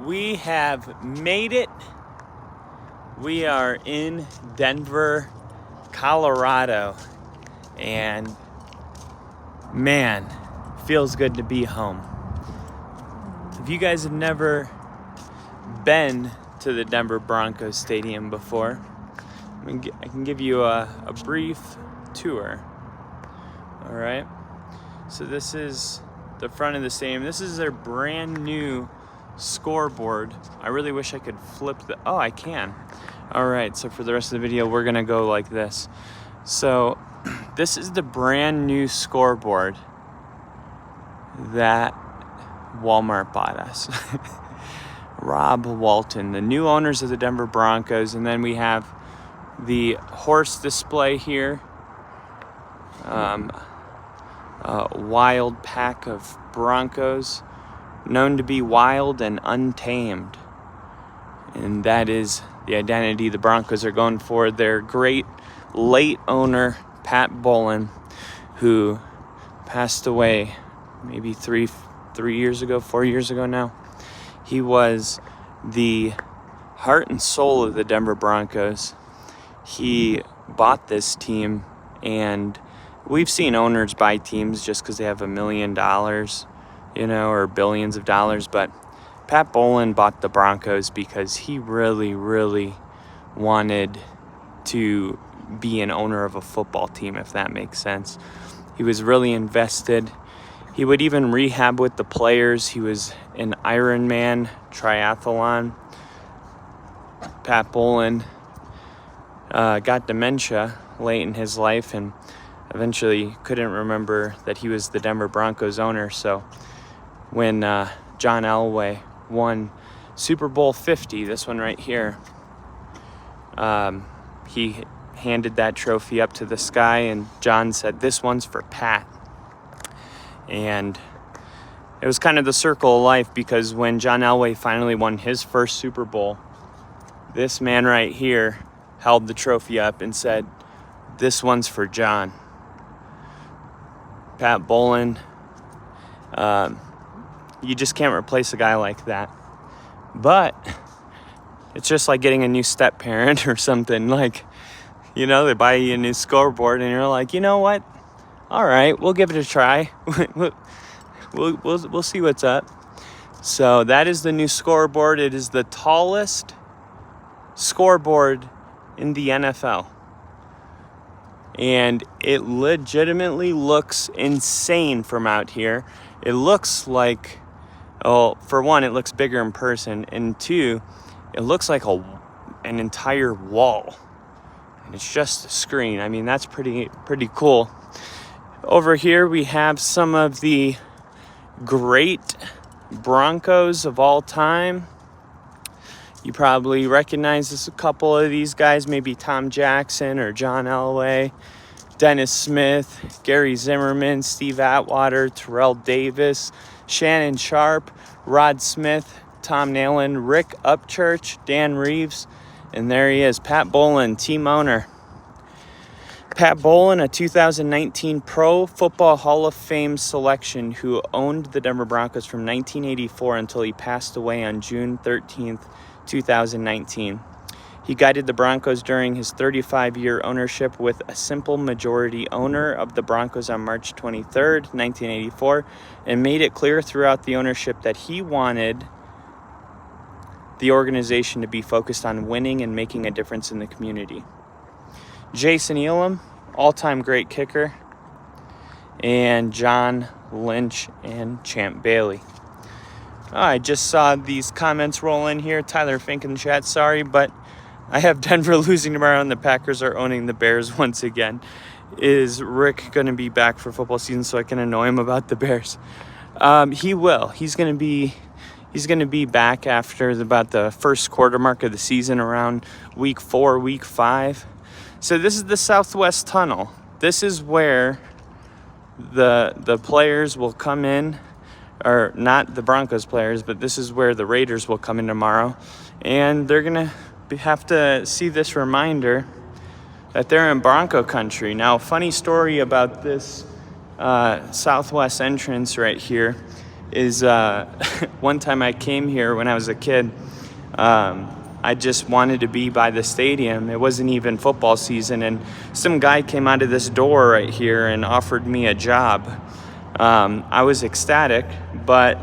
We have made it. We are in Denver, Colorado, and man, feels good to be home. If you guys have never been to the Denver Broncos Stadium before, I can give you a brief tour. All right. So this is the front of the stadium. This is their brand new scoreboard. I really wish I could flip oh, I can. All right, so for the rest of the video, we're gonna go like this. So this is the brand new scoreboard that Walmart bought us. Rob Walton, the new owners of the Denver Broncos. And then we have the horse display here. A wild pack of Broncos, known to be wild and untamed. And that is the identity the Broncos are going for. Their great late owner, Pat Bowlen, who passed away maybe 4 years ago now. He was the heart and soul of the Denver Broncos. He bought this team, and we've seen owners buy teams just because they have $1 million, or billions of dollars. But Pat Bowlen bought the Broncos because he really, really wanted to be an owner of a football team, if that makes sense. He was really invested. He would even rehab with the players. He was an Ironman triathlon. Pat Bowlen got dementia late in his life and eventually couldn't remember that he was the Denver Broncos owner. So when John Elway won Super Bowl 50, this one right here, he handed that trophy up to the sky, and John said, "This one's for Pat." And it was kind of the circle of life, because when John Elway finally won his first Super Bowl, this man right here held the trophy up and said, "This one's for John." Pat Bowlen, you just can't replace a guy like that. But it's just like getting a new step parent or something. Like, they buy you a new scoreboard and you're like, you know what? All right, we'll give it a try. We'll see what's up. So that is the new scoreboard. It is the tallest scoreboard in the NFL. And it legitimately looks insane from out here. It looks like, for one, it looks bigger in person. And two, it looks like an entire wall. And it's just a screen. I mean, that's pretty cool. Over here, we have some of the great Broncos of all time. You probably recognize a couple of these guys, maybe Tom Jackson or John Elway, Dennis Smith, Gary Zimmerman, Steve Atwater, Terrell Davis, Shannon Sharp, Rod Smith, Tom Nalen, Rick Upchurch, Dan Reeves, and there he is, Pat Bowlen, team owner. Pat Bowlen, a 2019 Pro Football Hall of Fame selection, who owned the Denver Broncos from 1984 until he passed away on June 13th, 2019. He guided the Broncos during his 35-year ownership with a simple majority owner of the Broncos on March 23rd, 1984, and made it clear throughout the ownership that he wanted the organization to be focused on winning and making a difference in the community. Jason Elam, all-time great kicker, and John Lynch and Champ Bailey. I just saw these comments roll in here. Tyler Fink in the chat, sorry, but I have Denver losing tomorrow and the Packers are owning the Bears once again. Is Rick going to be back for football season so I can annoy him about the Bears? He will. He's going to be back after about the first quarter mark of the season, around week 4, week 5. So this is the Southwest Tunnel. This is where the players will come in, or not the Broncos players, but this is where the Raiders will come in tomorrow. And they're going to have to see this reminder that they're in Bronco country. Now, funny story about this Southwest entrance right here is one time I came here when I was a kid. I just wanted to be by the stadium. It wasn't even football season, and some guy came out of this door right here and offered me a job. I was ecstatic, but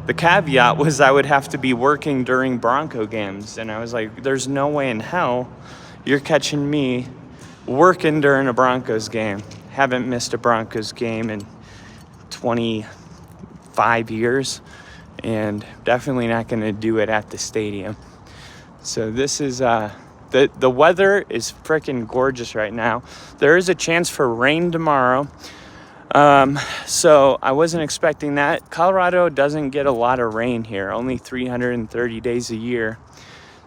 the caveat was I would have to be working during Bronco games, and I was like, there's no way in hell you're catching me working during a Broncos game. Haven't missed a Broncos game in 25 years, and definitely not going to do it at the stadium. So this is the weather is freaking gorgeous right now. There is a chance for rain tomorrow. So I wasn't expecting that. Colorado doesn't get a lot of rain here, only 330 days a year.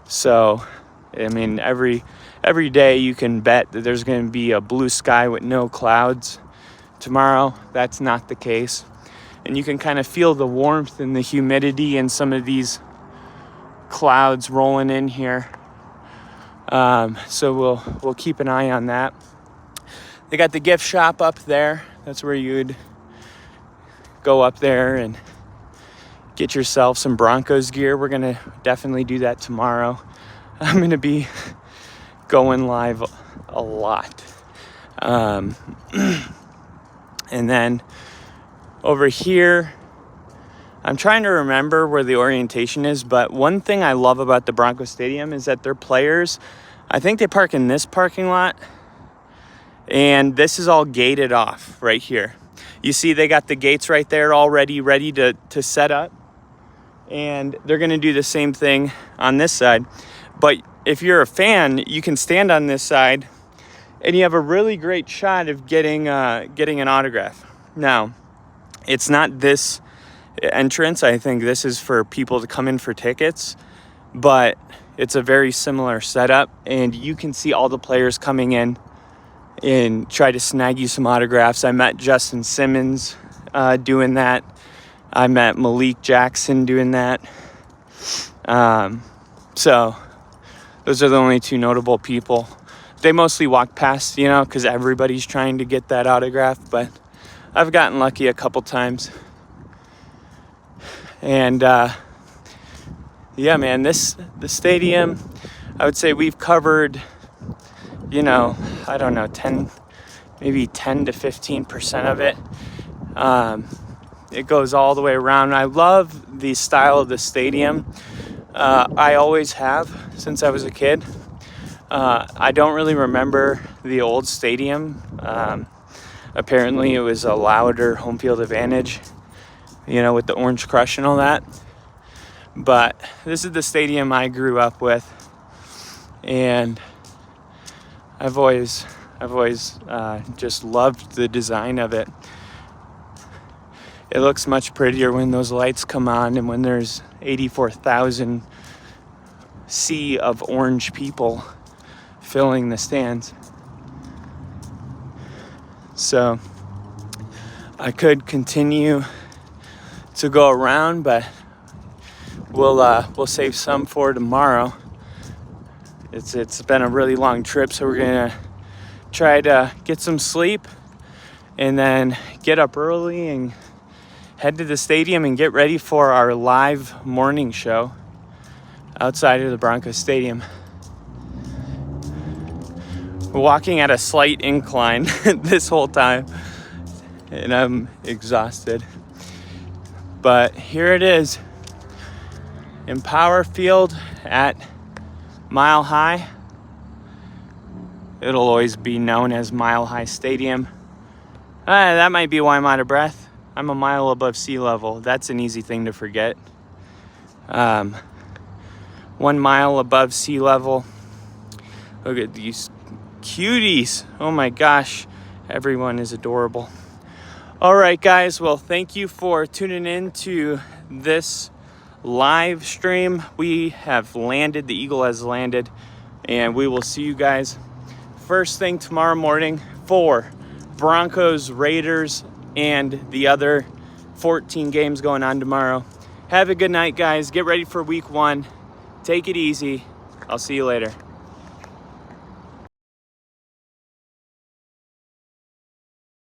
So, I mean, every day you can bet that there's going to be a blue sky with no clouds. Tomorrow, that's not the case. And you can kind of feel the warmth and the humidity in some of these clouds rolling in here. So we'll keep an eye on that. They got the gift shop up there. That's where you'd go up there and get yourself some Broncos gear. We're gonna definitely do that tomorrow. I'm gonna be going live a lot. And then over here, I'm trying to remember where the orientation is, but one thing I love about the Broncos Stadium is that their players, I think they park in this parking lot, and this is all gated off right here. You see they got the gates right there already ready to set up, and they're going to do the same thing on this side. But if you're a fan, you can stand on this side, and you have a really great shot of getting an autograph. Now, it's not this entrance. I think this is for people to come in for tickets, but it's a very similar setup, and you can see all the players coming in and try to snag you some autographs. I met Justin Simmons doing that. I met Malik Jackson doing that. So those are the only two notable people. They mostly walk past, because everybody's trying to get that autograph, but I've gotten lucky a couple times. And yeah, man, the stadium, I would say we've covered, I don't know, 10 to 15% of it. It goes all the way around. I love the style of the stadium. I always have since I was a kid. I don't really remember the old stadium. Apparently it was a louder home field advantage, with the Orange Crush and all that. But this is the stadium I grew up with, and I've always just loved the design of it. It looks much prettier when those lights come on and when there's 84,000 sea of orange people filling the stands. So I could continue to go around, but we'll save some for tomorrow. It's been a really long trip, so we're gonna try to get some sleep and then get up early and head to the stadium and get ready for our live morning show outside of the Broncos Stadium. We're walking at a slight incline this whole time, and I'm exhausted. But here it is, Empower Field at Mile High. It'll always be known as Mile High Stadium. That might be why I'm out of breath. I'm a mile above sea level. That's an easy thing to forget. 1 mile above sea level. Look at these cuties. Oh my gosh. Everyone is adorable. All right, guys. Well, thank you for tuning in to this live stream. We have landed. The Eagle has landed. And we will see you guys first thing tomorrow morning for Broncos, Raiders, and the other 14 games going on tomorrow. Have a good night, guys. Get ready for week 1. Take it easy. I'll see you later.